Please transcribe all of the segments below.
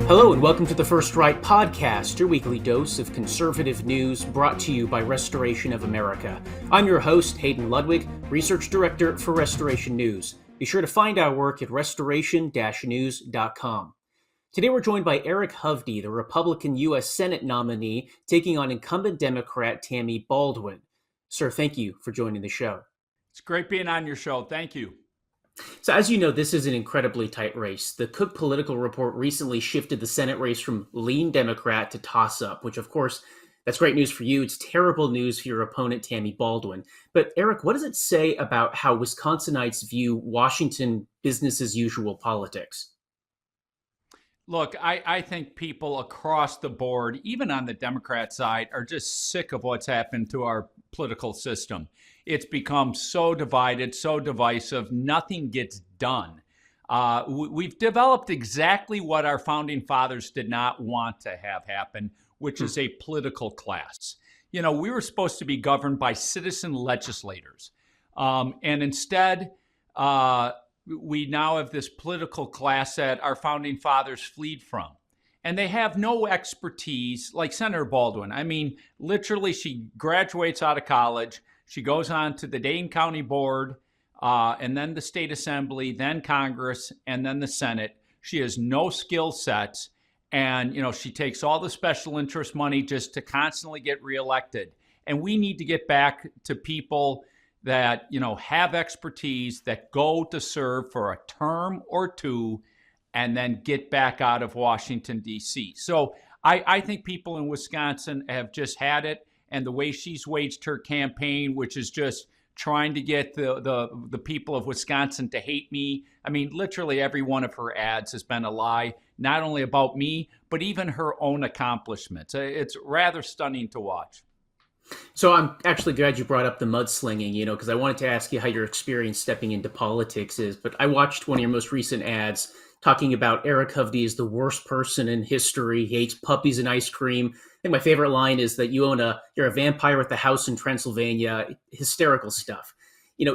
Hello and welcome to the First Right Podcast, your weekly dose of conservative news brought to you by Restoration of America. I'm your host, Hayden Ludwig, Research Director for Restoration News. Be sure to find our work at restoration-news.com. Today we're joined by Eric Hovde, the Republican U.S. Senate nominee, taking on incumbent Democrat Tammy Baldwin. Sir, thank you for joining the show. It's great being on your show. Thank you. So as you know, this is an incredibly tight race. The Cook Political Report recently shifted the Senate race from lean Democrat to toss-up, which of course, that's great news for you. It's terrible news for your opponent, Tammy Baldwin. But Eric, what does it say about how Wisconsinites view Washington business as usual politics? Look, I think people across the board, even on the Democrat side, are just sick of what's happened to our political system. It's become so divided, so divisive, nothing gets done. We've developed exactly what our founding fathers did not want to have happen, which is a political class. You know, we were supposed to be governed by citizen legislators. And instead, we now have this political class that our founding fathers fled from. And they have no expertise like Senator Baldwin. I mean, literally, she graduates out of college. She goes on to the Dane County Board, and then the State Assembly, then Congress, and then the Senate. She has no skill sets. And, you know, she takes all the special interest money just to constantly get reelected. And we need to get back to people that, you know, have expertise, that go to serve for a term or two, and then get back out of Washington, D.C. So I think people in Wisconsin have just had it. And the way she's waged her campaign, which is just trying to get the people of Wisconsin to hate me. I mean, literally every one of her ads has been a lie, not only about me, but even her own accomplishments. It's rather stunning to watch. So I'm actually glad you brought up the mudslinging, because I wanted to ask you how your experience stepping into politics is. But I watched one of your most recent ads talking about Eric Hovde is the worst person in history. He hates puppies and ice cream. I think my favorite line is that you're a vampire at the house in Transylvania. Hysterical stuff.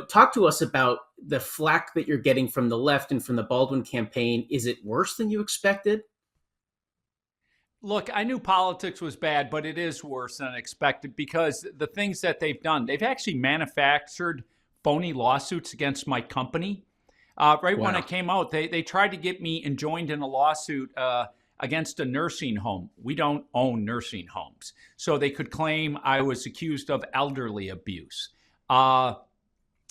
Talk to us about the flack that you're getting from the left and from the Baldwin campaign. Is it worse than you expected? Look, I knew politics was bad, but it is worse than expected because the things that they've done, they've actually manufactured phony lawsuits against my company. When I came out, they tried to get me enjoined in a lawsuit against a nursing home. We don't own nursing homes. So they could claim I was accused of elderly abuse. And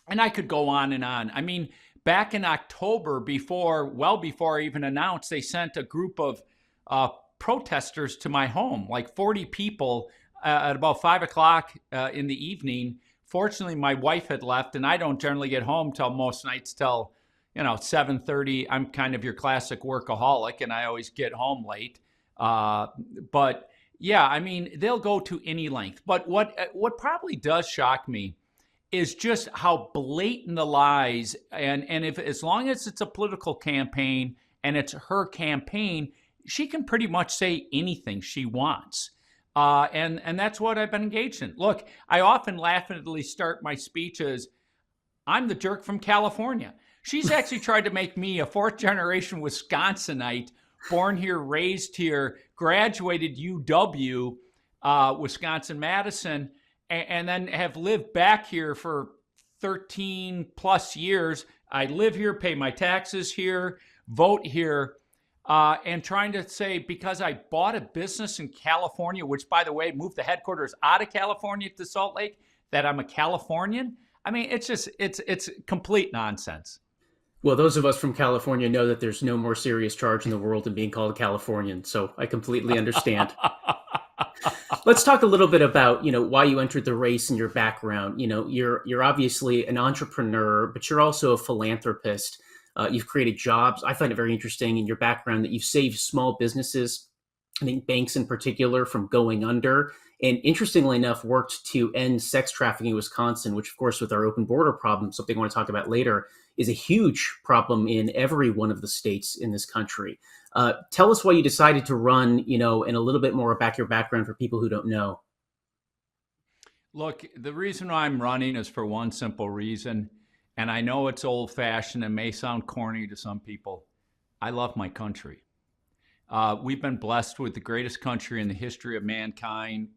I could go on and on. I mean, back in October, well before I even announced, they sent a group of protesters to my home, like 40 people at about 5 o'clock in the evening. Fortunately, my wife had left, and I don't generally get home till most nights till 7:30. I'm kind of your classic workaholic, and I always get home late. But yeah, I mean, they'll go to any length. But what probably does shock me is just how blatant the lies. And if as long as it's a political campaign and it's her campaign, she can pretty much say anything she wants. And that's what I've been engaged in. Look, I often laughingly start my speeches, I'm the jerk from California. She's actually tried to make me a fourth generation Wisconsinite, born here, raised here, graduated UW, Wisconsin-Madison, and then have lived back here for 13 plus years. I live here, pay my taxes here, vote here, and trying to say because I bought a business in California, which, by the way, moved the headquarters out of California to Salt Lake, that I'm a Californian. I mean, it's complete nonsense. Well, those of us from California know that there's no more serious charge in the world than being called a Californian, so I completely understand. Let's talk a little bit about, why you entered the race and your background. You're obviously an entrepreneur, but you're also a philanthropist. You've created jobs. I find it very interesting in your background that you've saved small businesses, I think banks in particular, from going under. And interestingly enough, worked to end sex trafficking in Wisconsin, which, of course, with our open border problem, something I want to talk about later, is a huge problem in every one of the states in this country. Tell us why you decided to run, and a little bit more about your background for people who don't know. Look, the reason why I'm running is for one simple reason, and I know it's old-fashioned and may sound corny to some people. I love my country. We've been blessed with the greatest country in the history of mankind.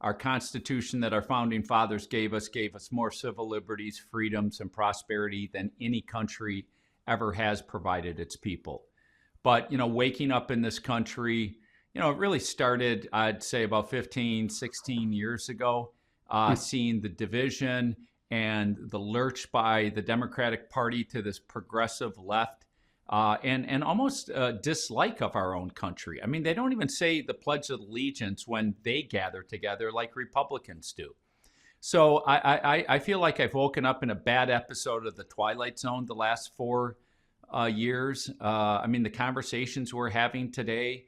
Our Constitution that our founding fathers gave us more civil liberties, freedoms, and prosperity than any country ever has provided its people. But, waking up in this country, it really started, I'd say, about 15, 16 years ago, seeing the division and the lurch by the Democratic Party to this progressive left, and almost a dislike of our own country. I mean, they don't even say the Pledge of Allegiance when they gather together like Republicans do. So I feel like I've woken up in a bad episode of The Twilight Zone the last 4 years. I mean, the conversations we're having today,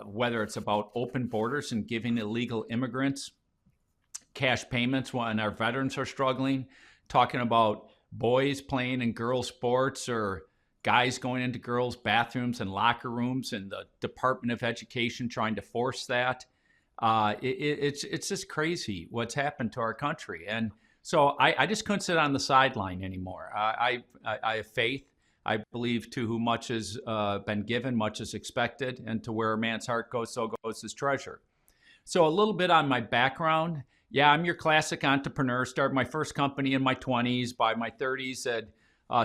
whether it's about open borders and giving illegal immigrants cash payments when our veterans are struggling, talking about boys playing in girls' sports or guys going into girls' bathrooms and locker rooms, and the Department of Education trying to force that. It's just crazy what's happened to our country. And so I just couldn't sit on the sideline anymore. I have faith. I believe to whom much has been given, much is expected, and to where a man's heart goes, so goes his treasure. So a little bit on my background. Yeah, I'm your classic entrepreneur. Started my first company in my 20s. By my 30s, had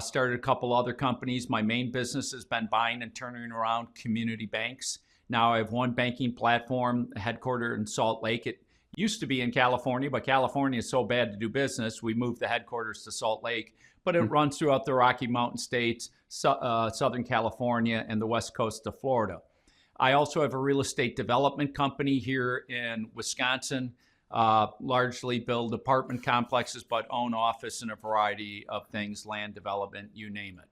started a couple other companies. My main business has been buying and turning around community banks. Now I have one banking platform headquartered in Salt Lake. It used to be in California, but California is so bad to do business, we moved the headquarters to Salt Lake. But it runs throughout the Rocky Mountain states, Southern California, and the west coast of Florida. I also have a real estate development company here in Wisconsin, largely build apartment complexes, but own office and a variety of things, land development, you name it.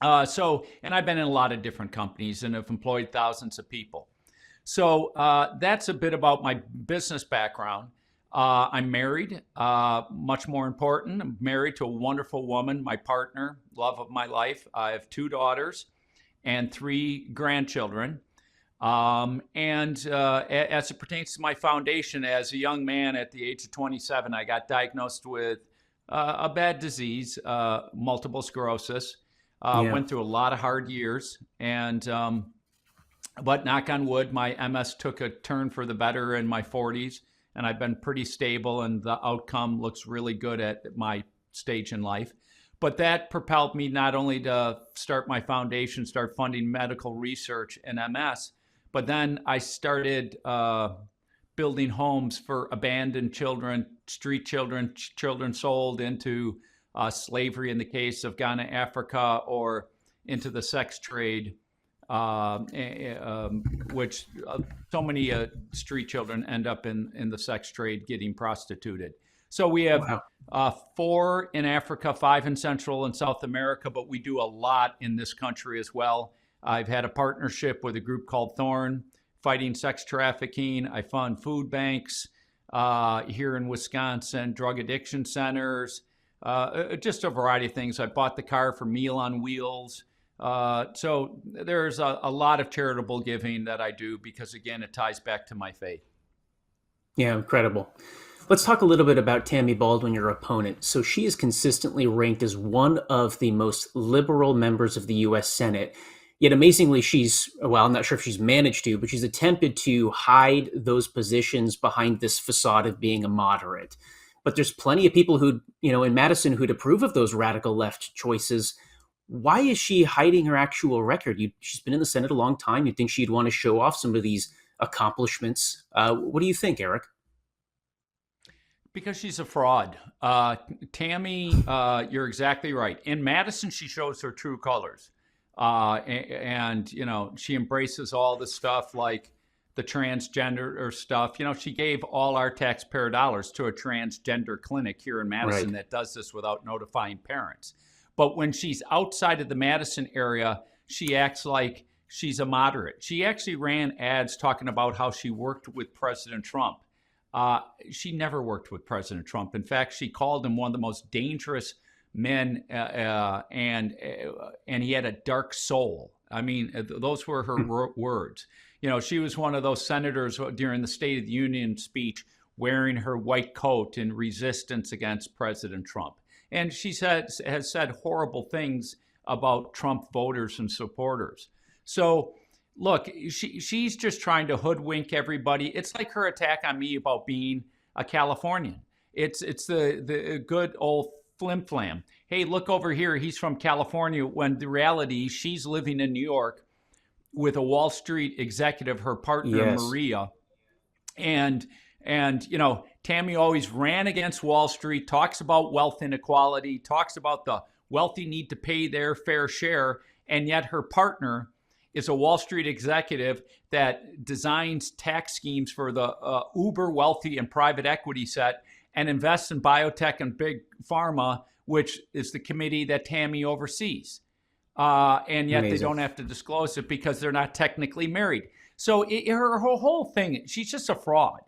And I've been in a lot of different companies and have employed thousands of people. So that's a bit about my business background. I'm married, much more important. I'm married to a wonderful woman, my partner, love of my life. I have 2 daughters and 3 grandchildren. As it pertains to my foundation, as a young man at the age of 27, I got diagnosed with a bad disease, multiple sclerosis. Went through a lot of hard years, but knock on wood, my MS took a turn for the better in my 40s, and I've been pretty stable, and the outcome looks really good at my stage in life. But that propelled me not only to start my foundation, start funding medical research in MS, but then I started building homes for abandoned children, street children, children sold into slavery in the case of Ghana, Africa, or into the sex trade, which so many street children end up in the sex trade getting prostituted. So we have 4 in Africa, 5 in Central and South America, but we do a lot in this country as well. I've had a partnership with a group called Thorn, fighting sex trafficking. I fund food banks here in Wisconsin, drug addiction centers, just a variety of things. I bought the car for Meal on Wheels. So there's a lot of charitable giving that I do because, again, it ties back to my faith. Yeah, incredible. Let's talk a little bit about Tammy Baldwin, your opponent. So she is consistently ranked as one of the most liberal members of the U.S. Senate. Yet amazingly, I'm not sure if she's managed to, but she's attempted to hide those positions behind this facade of being a moderate. But there's plenty of people who, in Madison who'd approve of those radical left choices. Why is she hiding her actual record? She's been in the Senate a long time. You'd think she'd want to show off some of these accomplishments. What do you think, Eric? Because she's a fraud. Tammy, you're exactly right. In Madison, she shows her true colors. She embraces all the stuff like the transgender stuff. She gave all our taxpayer dollars to a transgender clinic here in Madison that does this without notifying parents. But when she's outside of the Madison area, she acts like she's a moderate. She actually ran ads talking about how she worked with President Trump. She never worked with President Trump. In fact, she called him one of the most dangerous men, and he had a dark soul. I mean, those were her words. She was one of those senators during the State of the Union speech wearing her white coat in resistance against President Trump. And she has said horrible things about Trump voters and supporters. So look, she's just trying to hoodwink everybody. It's like her attack on me about being a Californian. It's the good old flim flam. Hey, look over here. He's from California. When the reality, she's living in New York with a Wall Street executive, her partner Yes, Maria, and Tammy always ran against Wall Street, talks about wealth inequality, talks about the wealthy need to pay their fair share, and yet her partner is a Wall Street executive that designs tax schemes for the uber wealthy and private equity set and invests in biotech and big pharma, which is the committee that Tammy oversees. And yet they amazing. don't have to disclose it because they're not technically married. So her whole thing, she's just a fraud.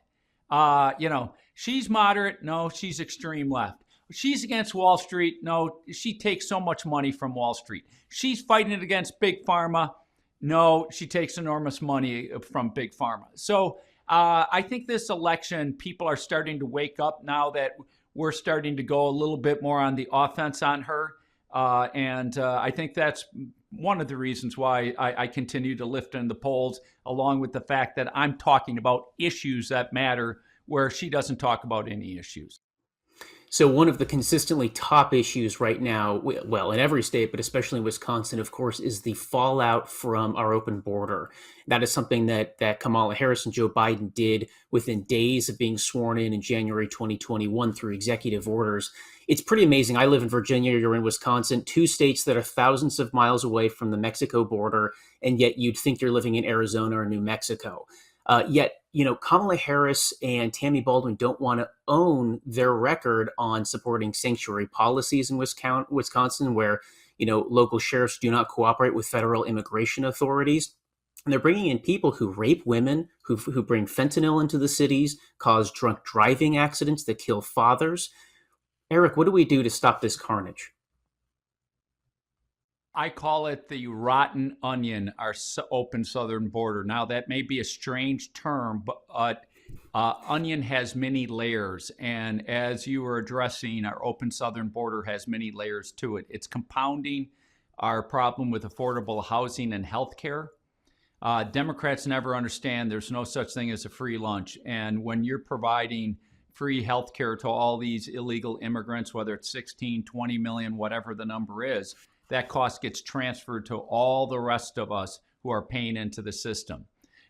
She's moderate. No, she's extreme left. She's against Wall Street. No, she takes so much money from Wall Street. She's fighting it against big pharma. No, she takes enormous money from big pharma. So I think this election, people are starting to wake up now that we're starting to go a little bit more on the offense on her. And I think that's one of the reasons why I continue to lift in the polls, along with the fact that I'm talking about issues that matter where she doesn't talk about any issues. So one of the consistently top issues right now, well, in every state, but especially in Wisconsin, of course, is the fallout from our open border. That is something that Kamala Harris and Joe Biden did within days of being sworn in January 2021 through executive orders. It's pretty amazing. I live in Virginia, you're in Wisconsin, two states that are thousands of miles away from the Mexico border, and yet you'd think you're living in Arizona or New Mexico. Yet, Kamala Harris and Tammy Baldwin don't want to own their record on supporting sanctuary policies in Wisconsin, where, local sheriffs do not cooperate with federal immigration authorities. And they're bringing in people who rape women, who bring fentanyl into the cities, cause drunk driving accidents that kill fathers. Eric, what do we do to stop this carnage? I call it the rotten onion, our open southern border. Now, that may be a strange term, but onion has many layers. And as you were addressing, our open southern border has many layers to it. It's compounding our problem with affordable housing and healthcare. Democrats never understand there's no such thing as a free lunch. And when you're providing free healthcare to all these illegal immigrants, whether it's 16, 20 million, whatever the number is, that cost gets transferred to all the rest of us who are paying into the system.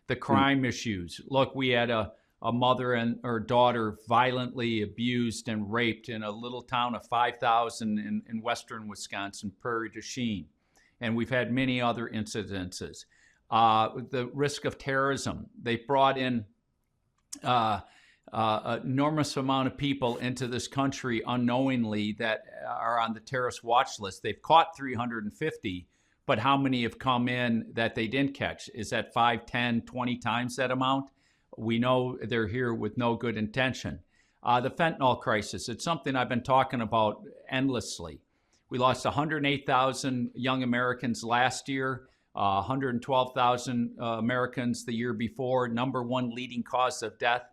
The crime issues. Look, we had a mother and her daughter violently abused and raped in a little town of 5,000 in western Wisconsin, Prairie du Chien. And we've had many other incidences. The risk of terrorism. They brought in enormous amount of people into this country unknowingly that are on the terrorist watch list. They've caught 350, but how many have come in that they didn't catch? Is that 5, 10, 20 times that amount? We know they're here with no good intention. The fentanyl crisis, it's something I've been talking about endlessly. We lost 108,000 young Americans last year, 112,000 Americans the year before, number one leading cause of death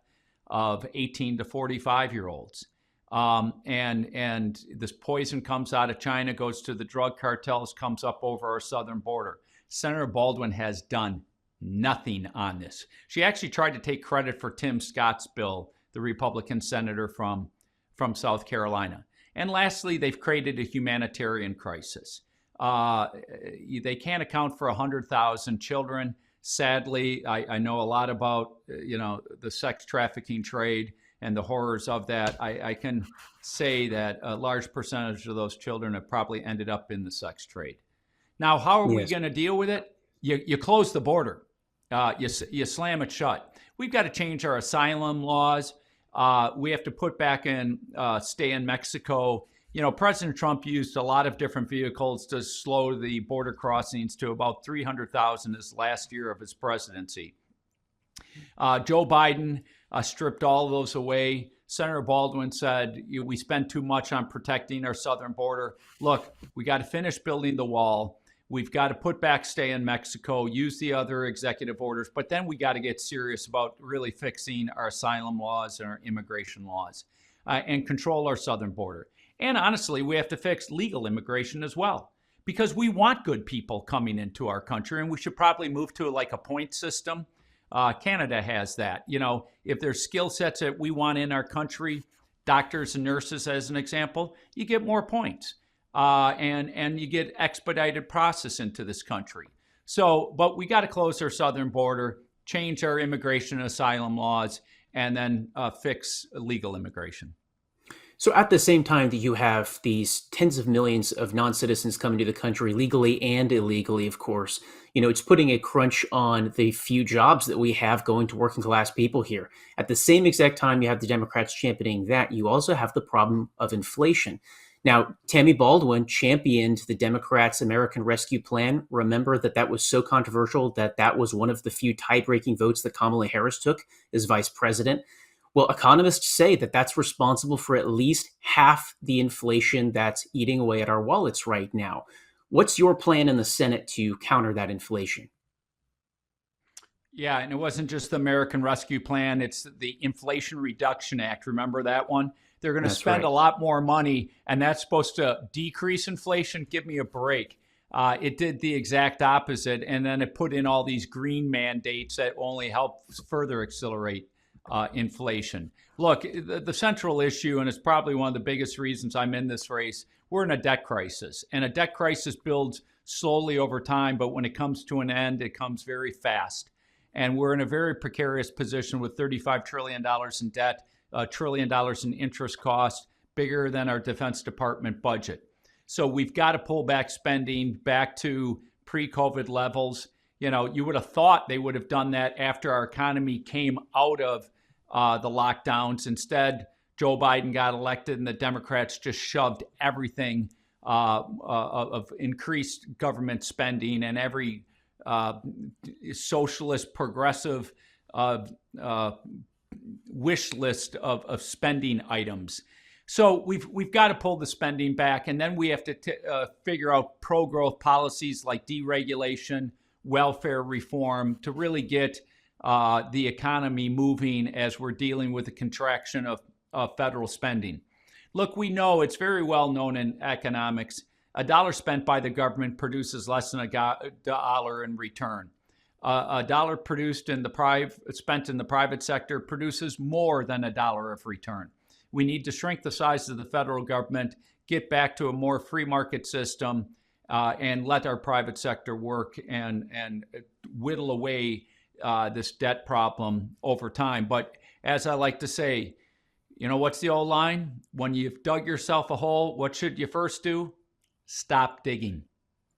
of 18 to 45-year-olds. And this poison comes out of China, goes to the drug cartels, comes up over our southern border. Senator Baldwin has done nothing on this. She actually tried to take credit for Tim Scott's bill, the Republican senator from South Carolina. And lastly, they've created a humanitarian crisis. They can't account for 100,000 children. Sadly, I know a lot about, the sex trafficking trade and the horrors of that. I can say that a large percentage of those children have probably ended up in the sex trade. Now, how are we Yes. going to deal with it? You close the border. You slam it shut. We've got to change our asylum laws. We have to put back in stay in Mexico. President Trump used a lot of different vehicles to slow the border crossings to about 300,000 this last year of his presidency. Joe Biden stripped all of those away. Senator Baldwin said, we spend too much on protecting our southern border. Look, we got to finish building the wall. We've got to put back stay in Mexico, use the other executive orders, but then we got to get serious about really fixing our asylum laws and our immigration laws and control our southern border. And honestly, we have to fix legal immigration as well, because we want good people coming into our country, and we should probably move to like a point system. Canada has that. You know, if there's skill sets that we want in our country, doctors and nurses, as an example, you get more points, and you get expedited process into this country. So, but we got to close our southern border, change our immigration and asylum laws, and then fix legal immigration. So at the same time that you have these tens of millions of non-citizens coming to the country legally and illegally, of course, it's putting a crunch on the few jobs that we have going to working class people here. At the same exact time you have the Democrats championing that, you also have the problem of inflation. Now, Tammy Baldwin championed the Democrats' American Rescue Plan. Remember that was so controversial that was one of the few tie-breaking votes that Kamala Harris took as vice president. Well, economists say that that's responsible for at least half the inflation that's eating away at our wallets right now. What's your plan in the Senate to counter that inflation? Yeah, and it wasn't just the American Rescue Plan, it's the Inflation Reduction Act. Remember that one? They're going to That's spend right. a lot more money, and that's supposed to decrease inflation. Give me a break. It did the exact opposite, and then it put in all these green mandates that only help further accelerate inflation. Look, the central issue, and it's probably one of the biggest reasons I'm in this race, we're in a debt crisis. And a debt crisis builds slowly over time, but when it comes to an end, it comes very fast. And we're in a very precarious position with $35 trillion in debt, $1 trillion in interest costs, bigger than our Defense Department budget. So we've got to pull back spending back to pre-COVID levels. You would have thought they would have done that after our economy came out of the lockdowns. Instead, Joe Biden got elected and the Democrats just shoved everything of increased government spending and every socialist progressive wish list of spending items. So we've got to pull the spending back, and then we have to figure out pro-growth policies like deregulation, welfare reform to really get the economy moving as we're dealing with the contraction of federal spending. Look, we know it's very well known in economics. A dollar spent by the government produces less than a dollar in return. A dollar produced in spent in the private sector produces more than a dollar of return. We need to shrink the size of the federal government, get back to a more free market system, and let our private sector work and whittle away this debt problem over time. But as I like to say, what's the old line? When you've dug yourself a hole, what should you first do? Stop digging.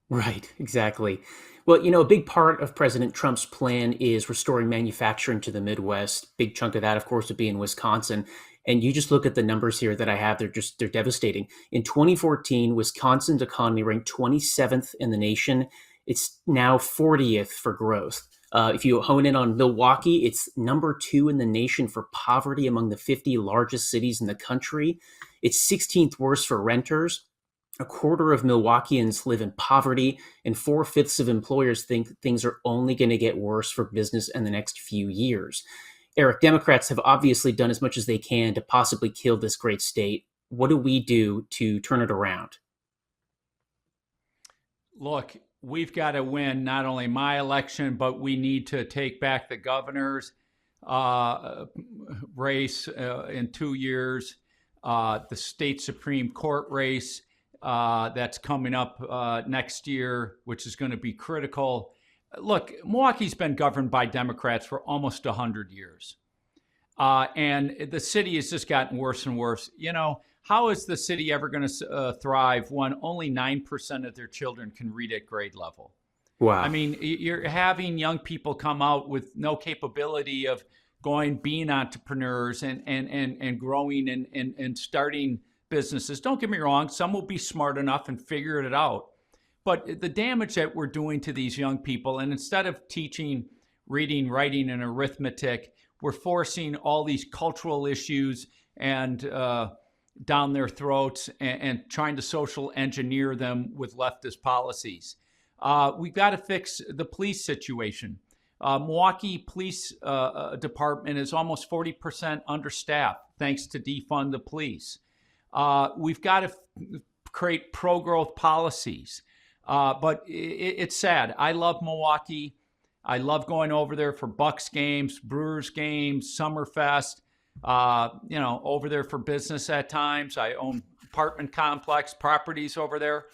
Right, exactly. Well, a big part of President Trump's plan is restoring manufacturing to the Midwest. Big chunk of that, of course, would be in Wisconsin. And you just look at the numbers here that I have, they're devastating. In 2014, Wisconsin's economy ranked 27th in the nation. It's now 40th for growth. If you hone in on Milwaukee, it's number 2 in the nation for poverty among the 50 largest cities in the country. It's 16th worst for renters. A quarter of Milwaukeeans live in poverty, and 4/5 of employers think things are only going to get worse for business in the next few years. Eric, Democrats have obviously done as much as they can to possibly kill this great state. What do we do to turn it around? Look, we've got to win not only my election, but we need to take back the governor's race in 2 years, the state Supreme Court race that's coming up next year, which is going to be critical. Look, Milwaukee's been governed by Democrats for almost 100 years. And the city has just gotten worse and worse. How is the city ever going to thrive when only 9% of their children can read at grade level? Wow. I mean, you're having young people come out with no capability of being entrepreneurs and growing and starting businesses. Don't get me wrong, some will be smart enough and figure it out. But the damage that we're doing to these young people, and instead of teaching reading, writing, and arithmetic, we're forcing all these cultural issues and down their throats and trying to social engineer them with leftist policies. We've got to fix the police situation. Milwaukee Police Department is almost 40% understaffed thanks to defund the police. We've got to create pro-growth policies. But it's sad. I love Milwaukee. I love going over there for Bucks games, Brewers games, Summerfest. Over there for business at times. I own apartment complex properties over there.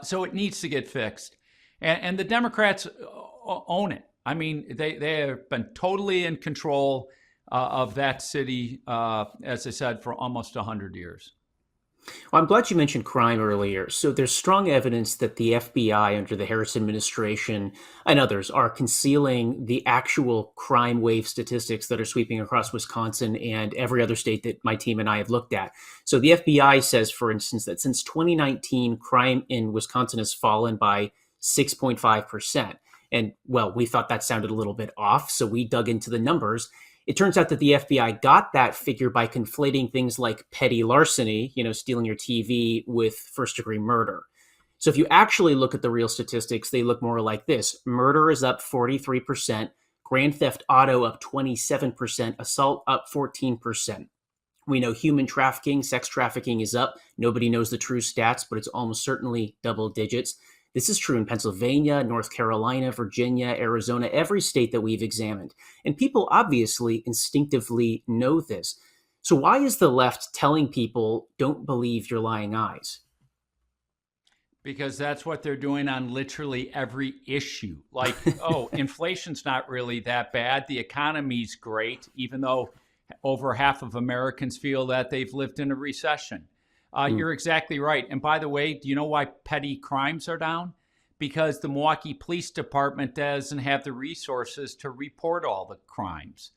So it needs to get fixed. And the Democrats own it. I mean, they have been totally in control of that city, as I said, for almost 100 years. Well, I'm glad you mentioned crime earlier. So there's strong evidence that the FBI under the Harris administration and others are concealing the actual crime wave statistics that are sweeping across Wisconsin and every other state that my team and I have looked at. So the FBI says, for instance, that since 2019, crime in Wisconsin has fallen by 6.5%. And well, we thought that sounded a little bit off, so we dug into the numbers. It turns out that the FBI got that figure by conflating things like petty larceny, stealing your TV, with first-degree murder. So if you actually look at the real statistics, they look more like this. Murder is up 43%, grand theft auto up 27%, assault up 14%. We know human trafficking, sex trafficking is up. Nobody knows the true stats, but it's almost certainly double digits. This is true in Pennsylvania, North Carolina, Virginia, Arizona, every state that we've examined. And people obviously instinctively know this. So why is the left telling people, don't believe your lying eyes? Because that's what they're doing on literally every issue. Like, inflation's not really that bad. The economy's great, even though over half of Americans feel that they've lived in a recession. You're exactly right. And by the way, do you know why petty crimes are down? Because the Milwaukee Police Department doesn't have the resources to report all the crimes.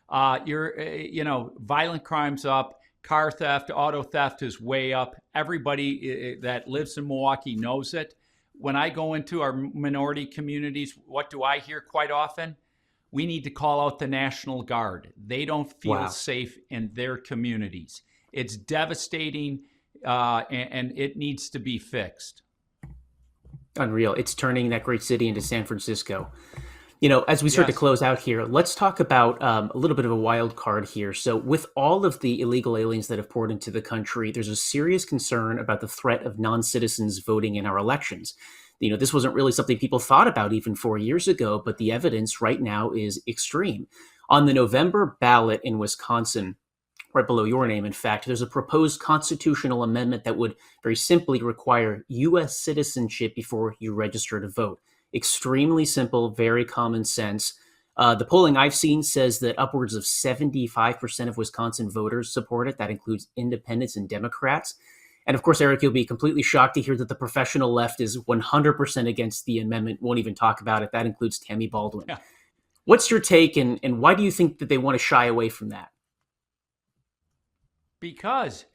Violent crimes up, car theft, auto theft is way up. Everybody that lives in Milwaukee knows it. When I go into our minority communities, what do I hear quite often? We need to call out the National Guard. They don't feel safe in their communities. It's devastating. And it needs to be fixed. Unreal. It's turning that great city into San Francisco. As we start to close out here, let's talk about a little bit of a wild card here. So with all of the illegal aliens that have poured into the country, there's a serious concern about the threat of non-citizens voting in our elections. This wasn't really something people thought about even 4 years ago, but the evidence right now is extreme. On the November ballot in Wisconsin, right below your name, in fact, there's a proposed constitutional amendment that would very simply require U.S. citizenship before you register to vote. Extremely simple, very common sense. The polling I've seen says that upwards of 75% of Wisconsin voters support it. That includes independents and Democrats. And of course, Eric, you'll be completely shocked to hear that the professional left is 100% against the amendment, won't even talk about it. That includes Tammy Baldwin. Yeah. What's your take, and why do you think that they want to shy away from that? Because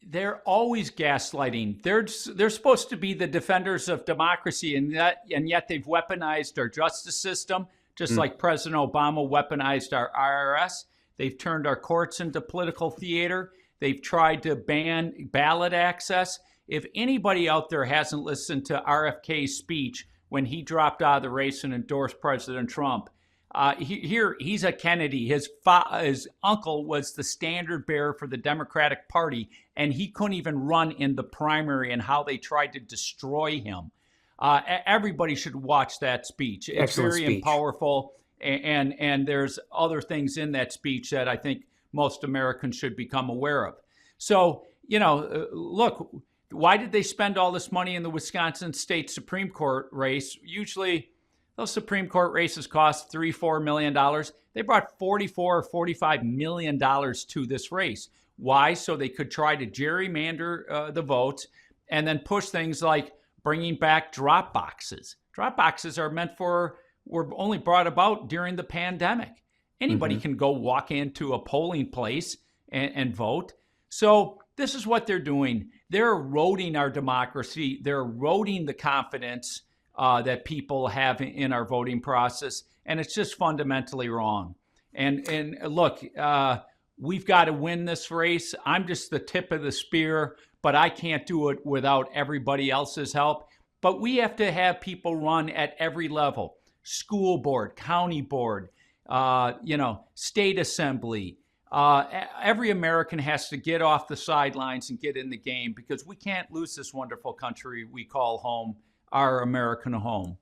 they're always gaslighting. They're supposed to be the defenders of democracy, and yet they've weaponized our justice system, just like President Obama weaponized our IRS. They've turned our courts into political theater. They've tried to ban ballot access. If anybody out there hasn't listened to RFK's speech when he dropped out of the race and endorsed President Trump, he's a Kennedy. His uncle was the standard bearer for the Democratic Party, and he couldn't even run in the primary, and how they tried to destroy him. Everybody should watch that speech. It's Excellent very speech. powerful, and there's other things in that speech that I think most Americans should become aware of. So, look, why did they spend all this money in the Wisconsin State Supreme Court race? Usually those Supreme Court races cost $3-4 million. They brought $44 or $45 million to this race. Why? So they could try to gerrymander the votes and then push things like bringing back drop boxes. Drop boxes were only brought about during the pandemic. Anybody can go walk into a polling place and vote. So this is what they're doing. They're eroding our democracy. They're eroding the confidence that people have in our voting process. And it's just fundamentally wrong. And look, we've got to win this race. I'm just the tip of the spear, but I can't do it without everybody else's help. But we have to have people run at every level: school board, county board, state assembly. Every American has to get off the sidelines and get in the game, because we can't lose this wonderful country we call home our American home.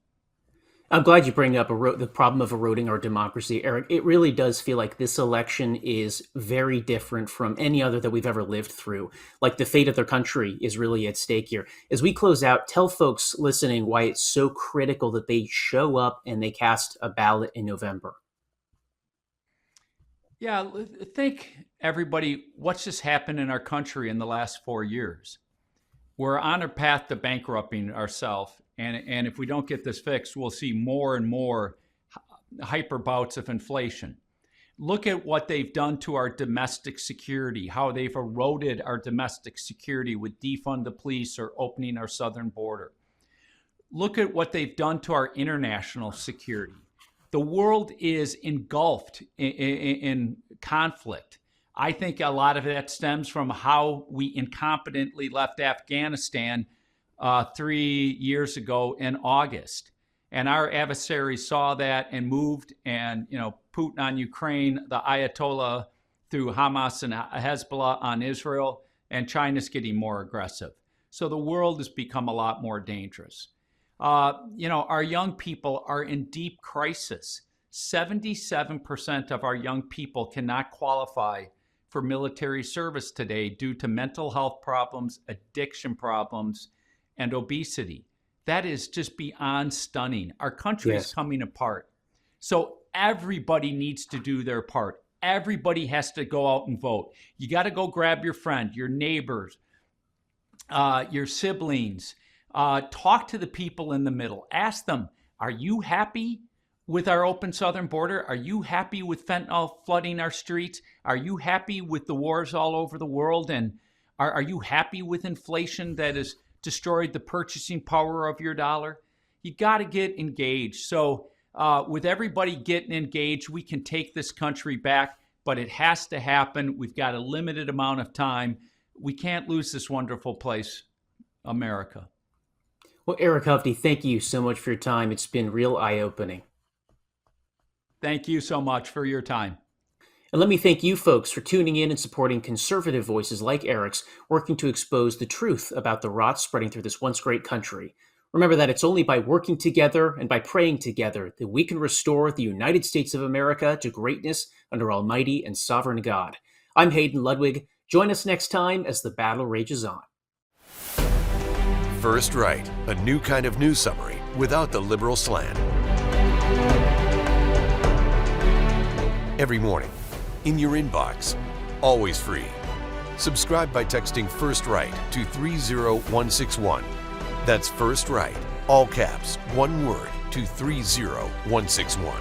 I'm glad you bring up the problem of eroding our democracy, Eric. It really does feel like this election is very different from any other that we've ever lived through. Like the fate of their country is really at stake here. As we close out, tell folks listening why it's so critical that they show up and they cast a ballot in November. Yeah, think everybody, what's just happened in our country in the last 4 years? We're on a path to bankrupting ourselves. And if we don't get this fixed, we'll see more and more hyper bouts of inflation. Look at what they've done to our domestic security, how they've eroded our domestic security with defund the police or opening our southern border. Look at what they've done to our international security. The world is engulfed in conflict. I think a lot of that stems from how we incompetently left Afghanistan 3 years ago in August. And our adversaries saw that and moved, and Putin on Ukraine, the Ayatollah through Hamas and Hezbollah on Israel, and China's getting more aggressive. So the world has become a lot more dangerous. Our young people are in deep crisis. 77% of our young people cannot qualify for military service today due to mental health problems, addiction problems, and obesity. That is just beyond stunning. Our country is coming apart. So everybody needs to do their part. Everybody has to go out and vote. You got to go grab your friend, your neighbors, your siblings. Talk to the people in the middle. Ask them, are you happy with our open southern border? Are you happy with fentanyl flooding our streets? Are you happy with the wars all over the world? And are you happy with inflation that has destroyed the purchasing power of your dollar? You got to get engaged. So with everybody getting engaged, we can take this country back, but it has to happen. We've got a limited amount of time. We can't lose this wonderful place, America. Well, Eric Hovde, thank you so much for your time. It's been real eye-opening. Thank you so much for your time. And let me thank you folks for tuning in and supporting conservative voices like Eric's, working to expose the truth about the rot spreading through this once great country. Remember that it's only by working together and by praying together that we can restore the United States of America to greatness under Almighty and Sovereign God. I'm Hayden Ludwig. Join us next time as the battle rages on. First Right, a new kind of news summary without the liberal slant. Every morning, in your inbox, always free. Subscribe by texting First Right to 30161. That's First Right, all caps, one word, to 30161.